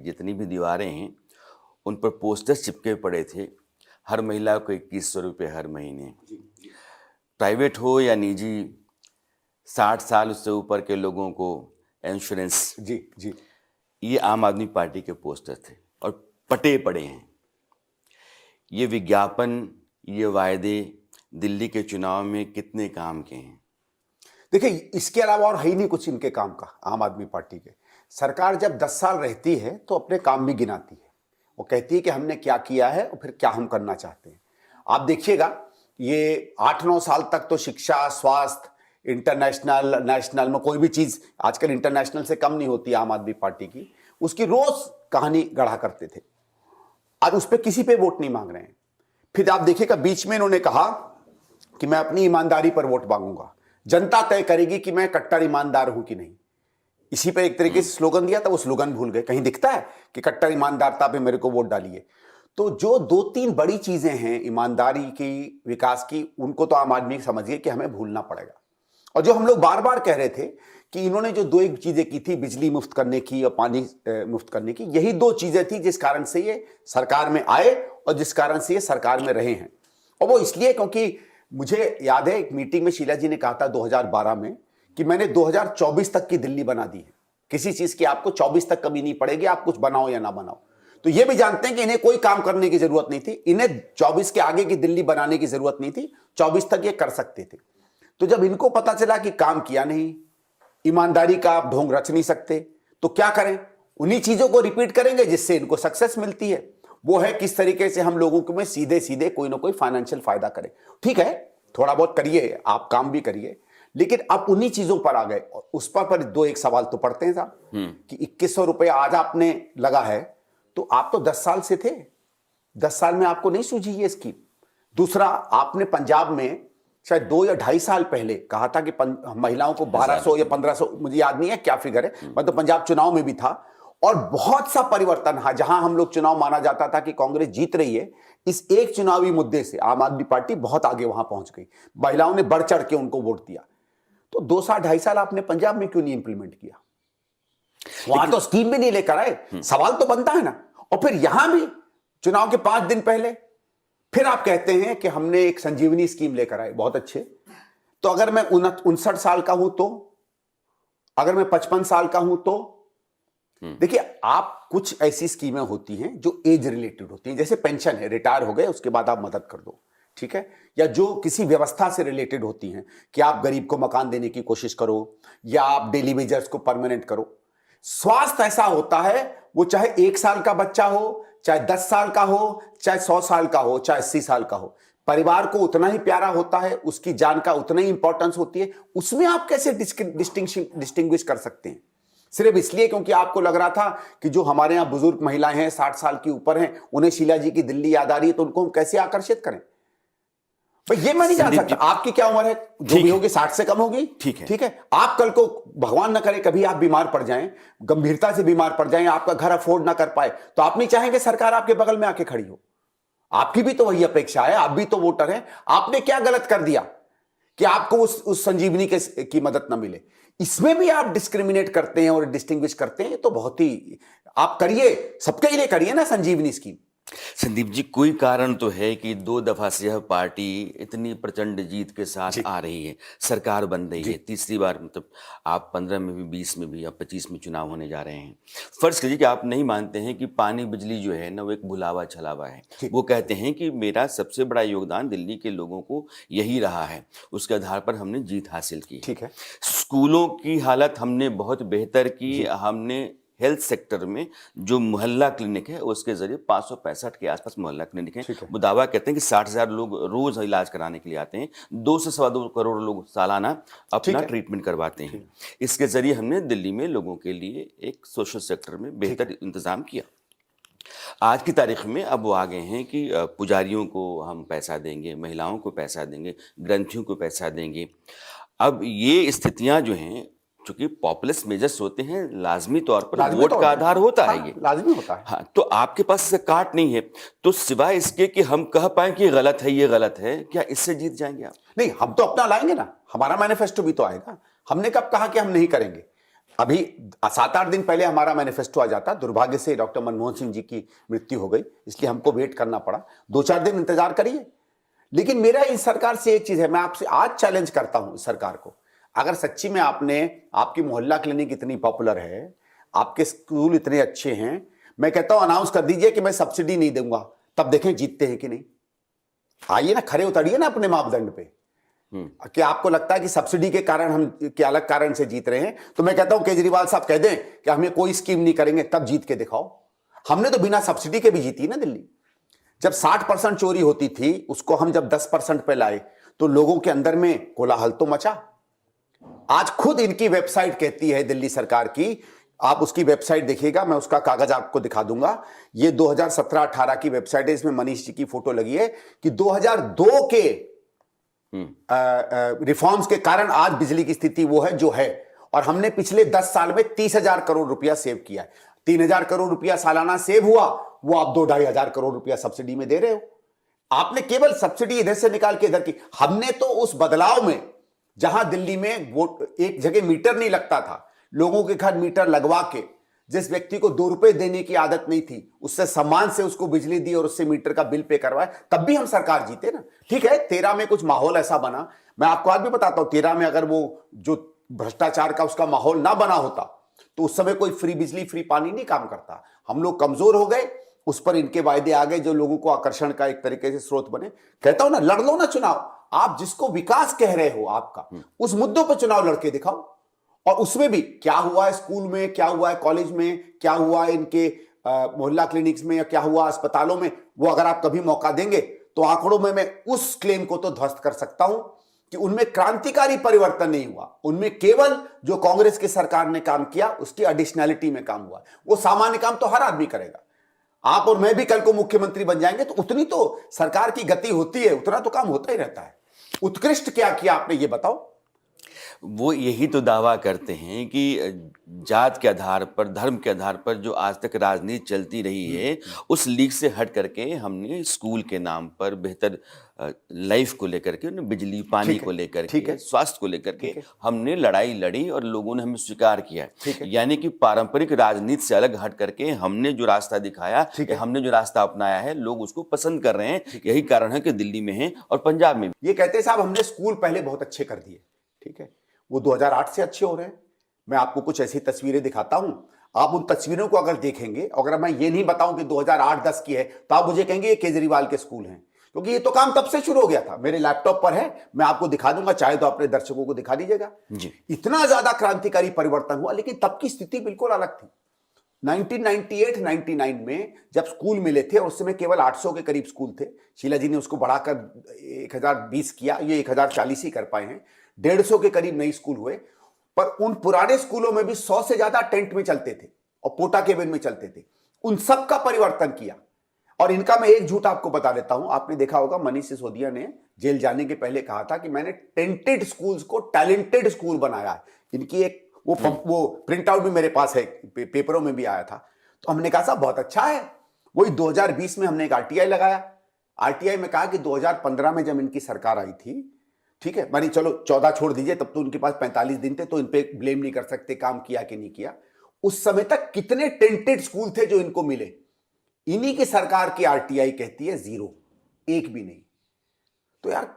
जितनी भी दीवारें हैं उन पर पोस्टर्स चिपके पड़े थे, हर महिला को 2100 रुपये हर महीने। प्राइवेट हो या निजी, 60 साल उससे ऊपर के लोगों को इंश्योरेंस। जी। ये आम आदमी पार्टी के पोस्टर थे और पटे पड़े हैं। ये विज्ञापन, ये वायदे दिल्ली के चुनाव में कितने काम के हैं? देखिए, इसके अलावा और है ही नहीं कुछ इनके काम का। आम आदमी पार्टी के सरकार जब 10 साल रहती है तो अपने काम भी गिनाती है। वो कहती है कि हमने क्या किया है और फिर क्या हम करना चाहते हैं। आप देखिएगा, ये 8-9 साल तक तो शिक्षा, स्वास्थ्य, इंटरनेशनल, नेशनल में कोई भी चीज़ आजकल इंटरनेशनल से कम नहीं होती आम आदमी पार्टी की, उसकी रोज़ कहानी गढ़ा करते थे। आज उस पर किसी पे वोट नहीं मांग रहे हैं। फिर आप देखिएगा, बीच में इन्होंने कहा कि मैं अपनी ईमानदारी पर वोट मांगूंगा, जनता तय करेगी कि मैं कट्टर ईमानदार हूं कि नहीं। इसी पे एक तरीके से स्लोगन दिया था, वो स्लोगन भूल गए। कहीं दिखता है कि कट्टर ईमानदारता पे मेरे को वोट डालिए? तो जो 2-3 बड़ी चीजें हैं ईमानदारी की, विकास की, उनको तो आम आदमी समझिए कि हमें भूलना पड़ेगा। और जो हम लोग बार बार कह रहे थे कि इन्होंने जो 2 चीजें की थी, बिजली मुफ्त करने की और पानी मुफ्त करने की, यही 2 चीजें थी जिस कारण से ये सरकार में आए और जिस कारण से ये सरकार में रहे हैं। और वो इसलिए क्योंकि मुझे याद है एक मीटिंग में शीला जी ने कहा था 2012 में कि मैंने 2024 तक की दिल्ली बना दी है। किसी चीज की आपको 24 तक कमी नहीं पड़ेगी, आप कुछ बनाओ या ना बनाओ। तो ये भी जानते हैं कि इन्हें कोई काम करने की जरूरत नहीं थी, इन्हें 24 के आगे की दिल्ली बनाने की जरूरत नहीं थी, 24 तक ये कर सकते थे। तो जब इनको पता चला कि काम किया नहीं, ईमानदारी का आप ढोंग रच नहीं सकते, तो क्या करें? उन्हीं चीजों को रिपीट करेंगे जिससे इनको सक्सेस मिलती है। वो है किस तरीके से हम लोगों को में सीधे सीधे कोई ना कोई फाइनेंशियल फायदा करें। ठीक है, थोड़ा बहुत करिए, आप काम भी करिए, लेकिन अब उन्हीं चीजों पर आ गए। उस पर 2-1 सवाल तो पड़ते हैं साहब कि 2100 रुपये आज आपने लगा है, तो आप तो 10 साल से थे, 10 साल में आपको नहीं सूझी ये स्कीम? दूसरा, आपने पंजाब में शायद 2 या 2.5 साल पहले कहा था कि महिलाओं को 1200 या 1500, मुझे याद नहीं है क्या फिगर है, मैं तो पंजाब चुनाव में भी था, और बहुत सा परिवर्तन है। जहां हम लोग चुनाव माना जाता था कि कांग्रेस जीत रही है, इस एक चुनावी मुद्दे से आम आदमी पार्टी बहुत आगे वहां पहुंच गई। महिलाओं ने बढ़ चढ़ के उनको वोट दिया। तो 2 साल 2.5 साल आपने पंजाब में क्यों नहीं इंप्लीमेंट किया? वहां तो स्कीम भी नहीं लेकर आए। सवाल तो बनता है ना। और फिर यहां भी चुनाव के 5 दिन पहले फिर आप कहते हैं कि हमने एक संजीवनी स्कीम लेकर आए। बहुत अच्छे। तो अगर मैं 59 साल का हूं तो, अगर मैं 55 साल का हूं तो, देखिए, आप कुछ ऐसी स्कीमें होती हैं जो एज रिलेटेड होती हैं, जैसे पेंशन है, रिटायर हो गए उसके बाद आप मदद कर दो, ठीक है, या जो किसी व्यवस्था से रिलेटेड होती हैं कि आप गरीब को मकान देने की कोशिश करो या आप डेली वेजर्स को परमानेंट करो। स्वास्थ्य ऐसा होता है, वो चाहे 1 साल का बच्चा हो, चाहे 10 साल का हो, चाहे 100 साल का हो, चाहे 80 साल का हो, परिवार को उतना ही प्यारा होता है, उसकी जान का उतना ही इंपॉर्टेंस होती है। उसमें आप कैसे डिस्टिंग्विश कर सकते हैं? सिर्फ इसलिए क्योंकि आपको लग रहा था कि जो हमारे यहां बुजुर्ग महिलाएं हैं, 60 साल की ऊपर हैं, उन्हें शीला जी की दिल्ली याद आ रही है, तो उनको हम कैसे आकर्षित करें? भाई ये मैं नहीं जान सकता। आपकी क्या उम्र है? जो भी होगी 60 से कम होगी। ठीक है। आप कल को भगवान ना करे कभी आप बीमार पड़ जाएं, गंभीरता से बीमार पड़ जाएं, आपका घर अफोर्ड ना कर पाए, तो आप नहीं चाहेंगे सरकार आपके बगल में आके खड़ी हो? आपकी भी तो वही अपेक्षा है, आप भी तो वोटर हैं। आपने क्या गलत कर दिया कि आपको उस संजीवनी की मदद ना मिले? इसमें भी आप डिस्क्रिमिनेट करते हैं और डिस्टिंग्विश करते हैं। तो बहुत ही आप करिए, सबके लिए करिए ना संजीवनी स्कीम। संदीप जी, कोई कारण तो है कि 2 दफा से यह पार्टी इतनी प्रचंड जीत के साथ आ रही है, सरकार बन रही है, तीसरी बार, मतलब आप 15 में भी, 20 में भी, अब 25 में चुनाव होने जा रहे हैं। फर्ज कीजिए कि आप नहीं मानते हैं कि पानी बिजली जो है ना वो एक भुलावा छलावा है। वो कहते हैं कि मेरा सबसे बड़ा योगदान दिल्ली के लोगों को यही रहा है, उसके आधार पर हमने जीत हासिल की। ठीक है। स्कूलों की हालत हमने बहुत बेहतर की। हमने हेल्थ सेक्टर में जो मोहल्ला क्लिनिक है उसके जरिए 565 के आसपास मोहल्ला क्लिनिक है। वो दावा कहते हैं कि 60,000 लोग रोज इलाज कराने के लिए आते हैं, 2 से 2.25 करोड़ लोग सालाना अपना ट्रीटमेंट करवाते हैं। इसके जरिए हमने दिल्ली में लोगों के लिए एक सोशल सेक्टर में बेहतर इंतजाम किया। आज की तारीख में अब वो आ गए हैं कि पुजारियों को हम पैसा देंगे, महिलाओं को पैसा देंगे, ग्रंथियों को पैसा देंगे। अब ये स्थितियां जो हैं, चूंकि पॉपुलस मेजर्स होते हैं, लाजमी तौर पर वोट का आधार होता है, ये लाजमी होता है। हाँ, तो आपके पास से काट नहीं है, तो सिवाय इसके कि हम कह पाए कि गलत है, ये गलत है, क्या इससे जीत जाएंगे आप? नहीं, हम तो अपना लाएंगे ना, हमारा मैनिफेस्टो भी तो आएगा। हमने कब कहा कि हम नहीं करेंगे? अभी 7-8 दिन पहले हमारा मैनिफेस्टो आ जाता, दुर्भाग्य से डॉक्टर मनमोहन सिंह जी की मृत्यु हो गई, इसलिए हमको वेट करना पड़ा। 2-4 दिन इंतजार करिए। लेकिन मेरा इस सरकार से एक चीज है, मैं आपसे आज चैलेंज करता हूं इस सरकार को, अगर सच्ची में आपकी मोहल्ला क्लिनिक इतनी पॉपुलर है, आपके स्कूल इतने अच्छे हैं, मैं कहता हूं अनाउंस कर दीजिए कि मैं सब्सिडी नहीं दूंगा, तब देखें जीतते हैं कि नहीं। आइए ना, खड़े उतरिए ना अपने मापदंड पे। कि आपको लगता है कि सब्सिडी के कारण हम के अलग कारण से जीत रहे हैं, तो मैं कहता हूं केजरीवाल साहब कह दें कि हमें कोई स्कीम नहीं करेंगे, तब जीत के दिखाओ। हमने तो बिना सब्सिडी के भी जीती ना दिल्ली। जब 60% चोरी होती थी, उसको हम जब 10% पे लाए तो लोगों के अंदर में कोलाहल तो मचा। आज खुद इनकी वेबसाइट कहती है दिल्ली सरकार की, आप उसकी वेबसाइट देखिएगा, मैं उसका कागज आपको दिखा दूंगा। ये 2017-18 की वेबसाइट है, इसमें मनीष जी की फोटो लगी है कि 2002 के रिफॉर्म्स के कारण आज बिजली की स्थिति वो है जो है। और हमने पिछले 10 साल में 30,000 करोड़ रुपया सेव किया है। 3,000 करोड़ रुपया सालाना सेव हुआ, वो आप 2-2.5 हजार करोड़ रुपया सब्सिडी में दे रहे हो। आपने केवल सब्सिडी इधर से निकाल के इधर की। हमने तो उस बदलाव में, जहां दिल्ली में वो एक जगह मीटर नहीं लगता था, लोगों के घर मीटर लगवा के, जिस व्यक्ति को 2 रुपए देने की आदत नहीं थी, उससे सम्मान से उसको बिजली दी और उससे मीटर का बिल पे करवाए, तब भी हम सरकार जीते ना। ठीक है, 13 में कुछ माहौल ऐसा बना, मैं आपको आज भी बताता हूं, 13 में अगर वो जो भ्रष्टाचार का उसका माहौल ना बना होता तो उस समय कोई फ्री बिजली फ्री पानी नहीं काम करता। हम लोग कमजोर हो गए, उस पर इनके वायदे आ गए जो लोगों को आकर्षण का एक तरीके से स्रोत बने। कहता हूं ना, लड़ लो ना चुनाव। आप जिसको विकास कह रहे हो आपका, उस मुद्दों पर चुनाव लड़के दिखाओ। और उसमें भी क्या हुआ है स्कूल में, क्या हुआ है कॉलेज में, क्या हुआ है इनके मोहल्ला क्लिनिक्स में, या क्या हुआ अस्पतालों में, वो अगर आप कभी मौका देंगे तो आंकड़ों में मैं उस क्लेम को तो ध्वस्त कर सकता हूं कि उनमें क्रांतिकारी परिवर्तन नहीं हुआ। उनमें केवल जो कांग्रेस की सरकार ने काम किया उसकी एडिशनैलिटी में काम हुआ। वो सामान्य काम तो हर आदमी करेगा। आप और मैं भी कल को मुख्यमंत्री बन जाएंगे तो उतनी तो सरकार की गति होती है, उतना तो काम होता ही रहता है। उत्कृष्ट क्या किया आपने, ये बताओ। वो यही तो दावा करते हैं कि जात के आधार पर, धर्म के आधार पर जो आज तक राजनीति चलती रही है, उस लीग से हट करके हमने स्कूल के नाम पर बेहतर लाइफ को लेकर के, बिजली पानी को लेकर के, स्वास्थ्य को लेकर के हमने लड़ाई लड़ी और लोगों ने हमें स्वीकार किया। यानी कि पारंपरिक राजनीति से अलग हट करके हमने जो रास्ता दिखाया, हमने जो रास्ता अपनाया है, लोग उसको पसंद कर रहे हैं। यही कारण है कि दिल्ली में है और पंजाब में भी। ये कहते हैं साहब हमने स्कूल पहले बहुत अच्छे कर दिए, ठीक है, वो 2008 से अच्छे हो रहे हैं। मैं आपको कुछ ऐसी तस्वीरें दिखाता हूं, आप उन तस्वीरों को अगर देखेंगे, अगर मैं ये नहीं बताऊं कि 2008-10 की है, तो आप मुझे कहेंगे ये केजरीवाल के स्कूल हैं, क्योंकि ये तो काम तब से शुरू हो गया था। मेरे लैपटॉप पर है, मैं आपको दिखा दूंगा, चाहे तो अपने दर्शकों को दिखा दीजिएगा जी। इतना ज्यादा क्रांतिकारी परिवर्तन हुआ, लेकिन तब की स्थिति बिल्कुल अलग थी। 1998-99 में जब स्कूल मिले थे, उस समय केवल 800 के करीब स्कूल थे। शीला जी ने उसको बढ़ाकर 1020 किया, ये 1040 ही कर पाए हैं। 150 के करीब नए स्कूल हुए, पर उन पुराने स्कूलों में भी 100 से ज्यादा टेंट में चलते थे और पोटा केबिन में चलते थे। उन सब का परिवर्तन किया। और इनका मैं एक झूठ आपको बता देता हूं, आपने देखा होगा मनीष सिसोदिया ने जेल जाने के पहले कहा था कि मैंने टेंटेड स्कूल्स को टैलेंटेड स्कूल बनाया है। इनकी एक वो प्रिंट आउट भी मेरे पास है, पेपरों में भी आया था। तो हमने कहा साहब बहुत अच्छा है। वही 2020 में हमने एक आरटीआई लगाया। आरटीआई में कहा कि 2015 में जब इनकी सरकार आई थी, ठीक है, मानी चलो 14 छोड़ दीजिए, तब तो उनके पास 45 दिन थे, तो इन पे ब्लेम नहीं कर सकते काम किया कि नहीं किया। उस समय तक कितने टेंटेड स्कूल थे जो इनको मिले। इन्हीं की सरकार की आरटीआई कहती है 0, एक भी नहीं। तो यार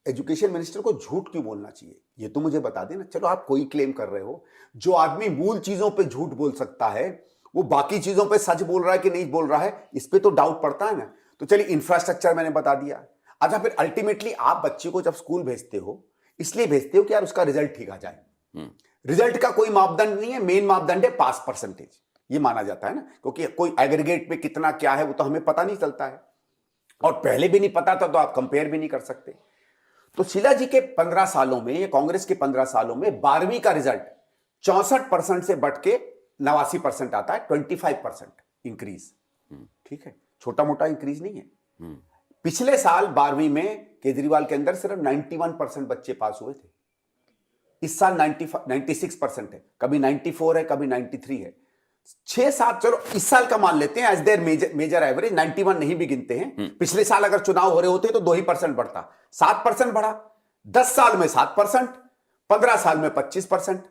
एजुकेशन मिनिस्टर को झूठ क्यों बोलना चाहिए, ये तो मुझे बता देना। चलो आप कोई क्लेम कर रहे हो, जो आदमी मूल चीजों पे झूठ बोल सकता है, वो बाकी चीजों पे सच बोल रहा है कि नहीं बोल रहा है, इस पे तो डाउट पड़ता है ना। तो चलिए इंफ्रास्ट्रक्चर मैंने बता दिया। अच्छा, फिर अल्टीमेटली आप बच्चे को जब स्कूल भेजते हो, इसलिए भेजते हो कि यार उसका रिजल्ट ठीक आ जाए। रिजल्ट का कोई मापदंड नहीं है, मेन मापदंड है पास परसेंटेज, ये माना जाता है ना, क्योंकि कोई एग्रीगेट में कितना क्या है वो तो हमें पता नहीं चलता है, और पहले भी नहीं पता था तो आप कंपेयर भी नहीं कर सकते। तो शीला जी के 15 सालों में, या कांग्रेस के 15 सालों में 12वीं का रिजल्ट 64% से बढ़ के 89% आता है, 25% इंक्रीज। ठीक है, छोटा मोटा इंक्रीज नहीं है। पिछले साल 12वीं में केजरीवाल के अंदर सिर्फ 91% बच्चे पास हुए थे। इस साल 96% है, कभी 94 है, कभी 93 है। 6-7, चलो इस साल का मान लेते हैं एज देयर मेजर एवरेज, 91 नहीं भी गिनते हैं। पिछले साल अगर चुनाव हो रहे होते तो 2% बढ़ता, 7% बढ़ा। 10 साल में 7%, 15 साल में 25%।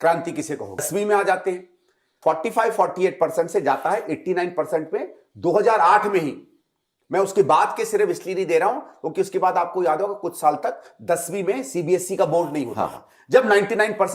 क्रांति किसे कहो। 10वीं में आ जाते हैं, 45-48% से जाता है 89% में 2008 में ही। मैं उसकी बात के सिर्फ इसलिए नहीं दे रहा हूं क्योंकि उसके बाद आपको याद होगा कुछ साल तक 10वीं में सीबीएसई का बोर्ड नहीं होता था। जब 99%